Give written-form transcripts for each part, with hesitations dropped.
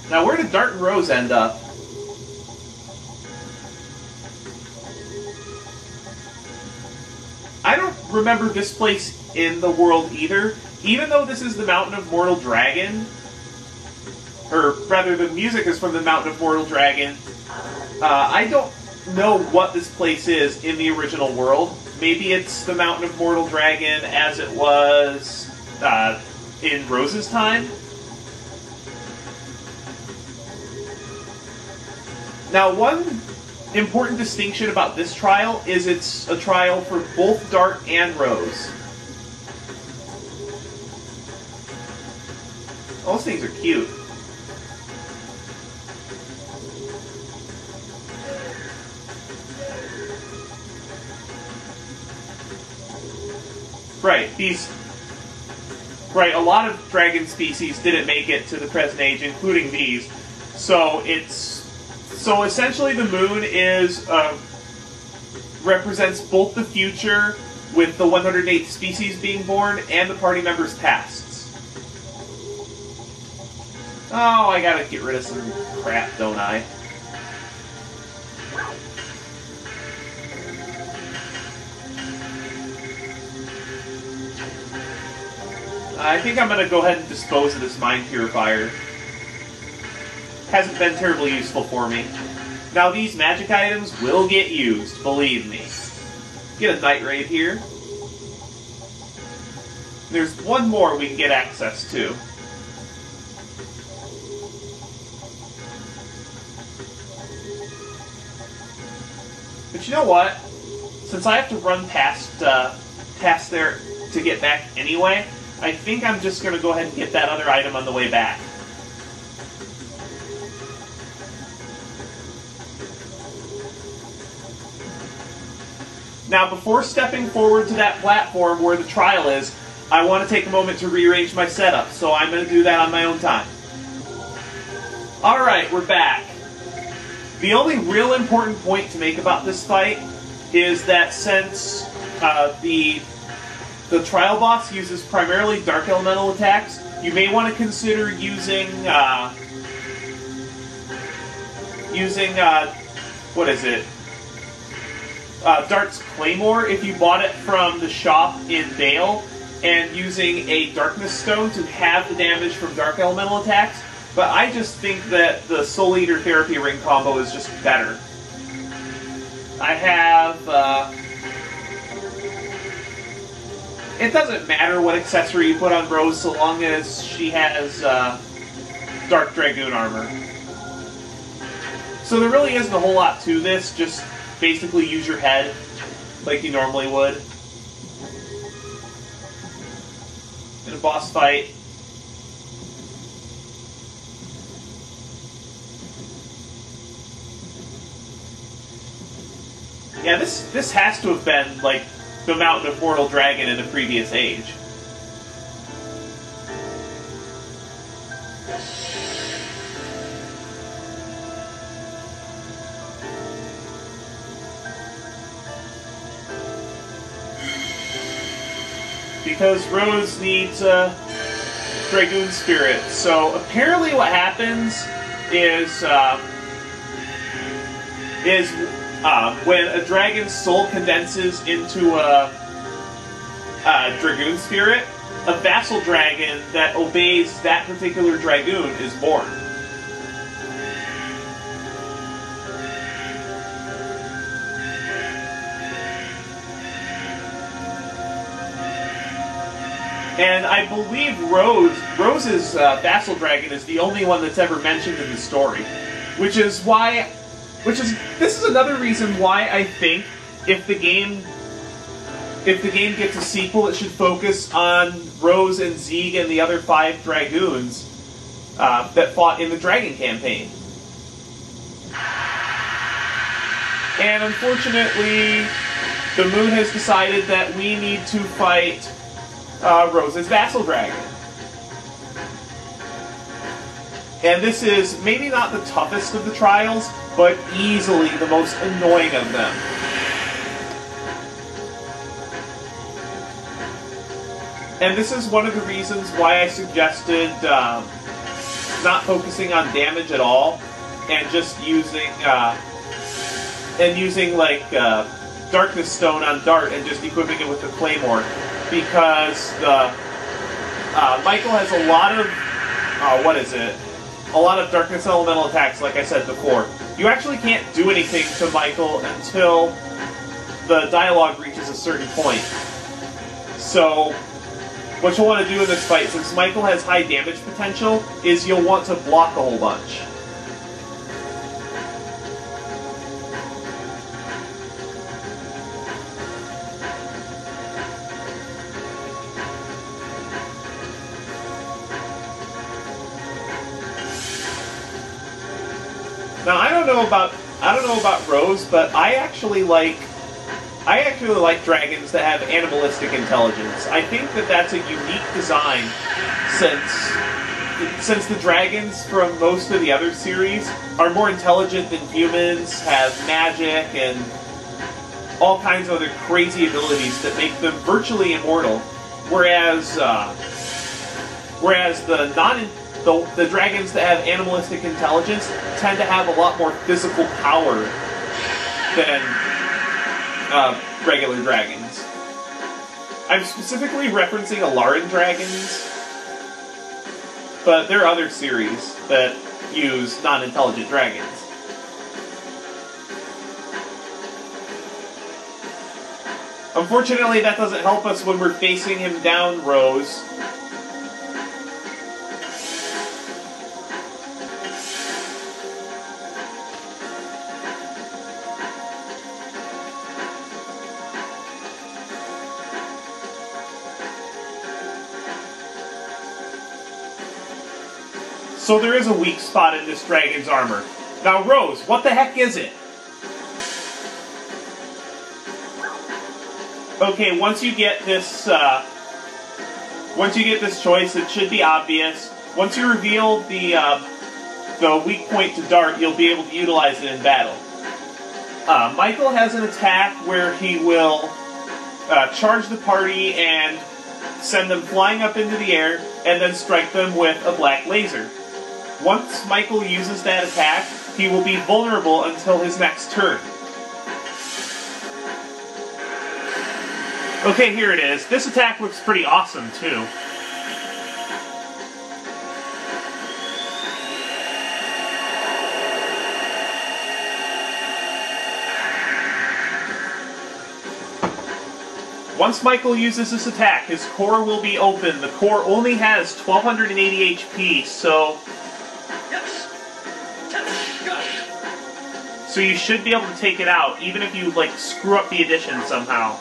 Now, where did Dart and Rose end up? I don't remember this place in the world either. Even though this is the Mountain of Mortal Dragon, or rather the music is from the Mountain of Mortal Dragon, I don't know what this place is in the original world. Maybe it's the Mountain of Mortal Dragon as it was in Rose's time. Now, one important distinction about this trial is it's a trial for both Dart and Rose. Those things are cute. Right, a lot of dragon species didn't make it to the present age, including these. So essentially the moon is represents both the future with the 108th species being born and the party members' pasts. Oh, I gotta get rid of some crap, don't I? I think I'm going to go ahead and dispose of this Mind Purifier. Hasn't been terribly useful for me. Now these magic items will get used, believe me. Get a Night Raid here. There's one more we can get access to. But you know what? Since I have to run past there to get back anyway, I think I'm just going to go ahead and get that other item on the way back. Now, before stepping forward to that platform where the trial is, I want to take a moment to rearrange my setup, so I'm going to do that on my own time. Alright, we're back. The only real important point to make about this fight is that since the trial boss uses primarily dark elemental attacks, you may want to consider using what is it? Dart's Claymore if you bought it from the shop in Vale, and using a Darkness Stone to have the damage from dark elemental attacks. But I just think that the Soul Eater Therapy Ring combo is just better. I have it doesn't matter what accessory you put on Rose so long as she has Dark Dragoon armor. So there really isn't a whole lot to this, just basically use your head like you normally would. In a boss fight. Yeah, this has to have been like the Mountain of Mortal Dragon in a previous age. Because Rose needs Dragoon Spirit. So apparently what happens is when a dragon's soul condenses into a Dragoon Spirit, a vassal dragon that obeys that particular Dragoon is born. And I believe Rose's vassal dragon is the only one that's ever mentioned in the story, this is another reason why I think if the game gets a sequel, it should focus on Rose and Zieg and the other 5 Dragoons that fought in the Dragon campaign. And unfortunately, the Moon has decided that we need to fight Rose's vassal dragon. And this is maybe not the toughest of the trials, but easily the most annoying of them. And this is one of the reasons why I suggested not focusing on damage at all, and just using like Darkness Stone on Dart and just equipping it with the Claymore, because Michael has a lot of a lot of Darkness Elemental attacks. Like I said before, you actually can't do anything to Michael until the dialogue reaches a certain point. So, what you'll want to do in this fight, since Michael has high damage potential, is you'll want to block a whole bunch. Now, I don't know about Rose, but I actually like dragons that have animalistic intelligence. I think that that's a unique design, since the dragons from most of the other series are more intelligent than humans, have magic, and all kinds of other crazy abilities that make them virtually immortal. Whereas the dragons that have animalistic intelligence tend to have a lot more physical power than regular dragons. I'm specifically referencing Alaran dragons, but there are other series that use non-intelligent dragons. Unfortunately, that doesn't help us when we're facing him down, Rose. So there is a weak spot in this dragon's armor. Now, Rose, what the heck is it? Okay, once you get this choice, it should be obvious. Once you reveal the weak point to Dart, you'll be able to utilize it in battle. Michael has an attack where he will charge the party and send them flying up into the air, and then strike them with a black laser. Once Michael uses that attack, he will be vulnerable until his next turn. Okay, here it is. This attack looks pretty awesome, too. Once Michael uses this attack, his core will be open. The core only has 1280 HP, so you should be able to take it out, even if you, like, screw up the addition somehow.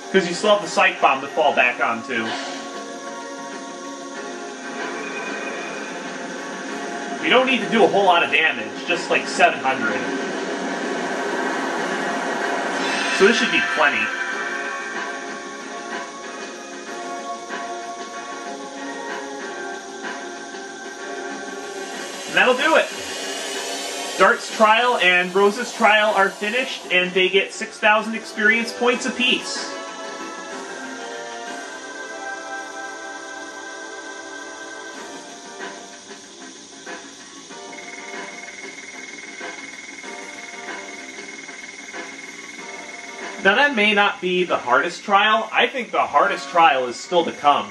Because you still have the Psych Bomb to fall back onto. You don't need to do a whole lot of damage, just like 700. So this should be plenty. And that'll do it. Dart's trial and Rose's trial are finished, and they get 6,000 experience points apiece. Now that may not be the hardest trial. I think the hardest trial is still to come.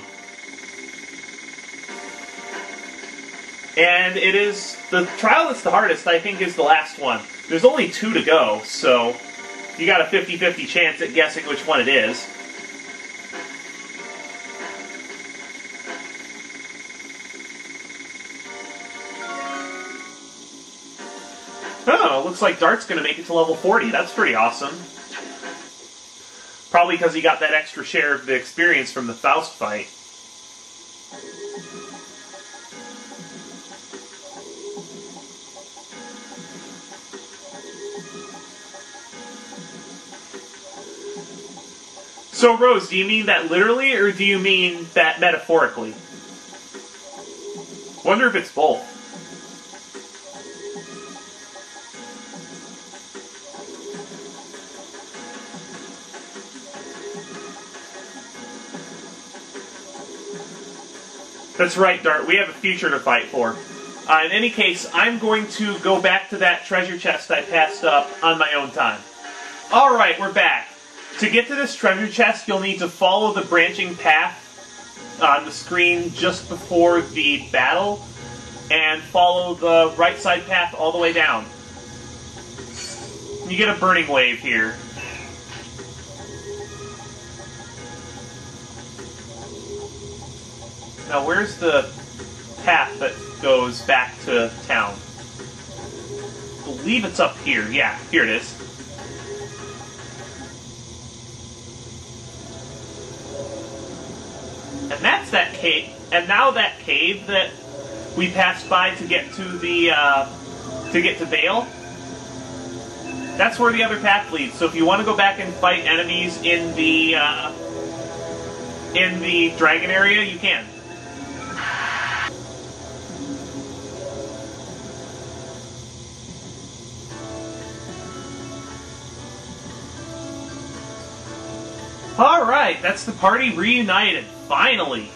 And it is, the trial that's the hardest, I think, is the last one. There's only 2 to go, so you got a 50-50 chance at guessing which one it is. Oh, looks like Dart's going to make it to level 40. That's pretty awesome. Probably because he got that extra share of the experience from the Faust fight. So, Rose, do you mean that literally, or do you mean that metaphorically? Wonder if it's both. That's right, Dart. We have a future to fight for. In any case, I'm going to go back to that treasure chest I passed up on my own time. Alright, we're back. To get to this treasure chest, you'll need to follow the branching path on the screen just before the battle, and follow the right side path all the way down. You get a burning wave here. Now where's the path that goes back to town? I believe it's up here. Yeah, here it is. And that's that cave. And now that cave that we passed by to get to the Vale, that's where the other path leads. So if you want to go back and fight enemies in the dragon area, you can. Alright, that's the party reunited, finally!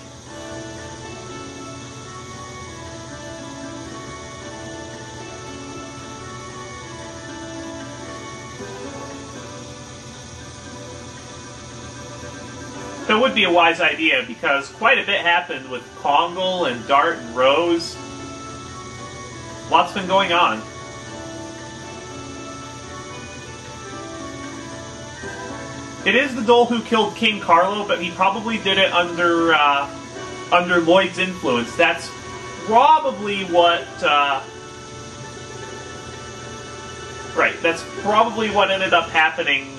That would be a wise idea, because quite a bit happened with Kongal and Dart and Rose. Lots been going on. It is the Dole who killed King Carlo, but he probably did it under Lloyd's influence. That's probably what... right, that's probably what ended up happening,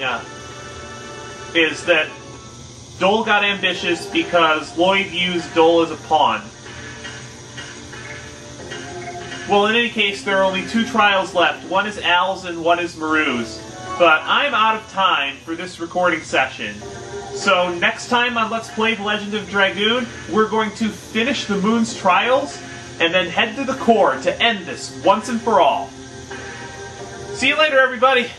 is that Dole got ambitious because Lloyd used Dole as a pawn. Well, in any case, there are only 2 trials left. One is Al's and one is Maru's. But I'm out of time for this recording session. So next time on Let's Play The Legend of Dragoon, we're going to finish the Moon's Trials, and then head to the core to end this once and for all. See you later, everybody!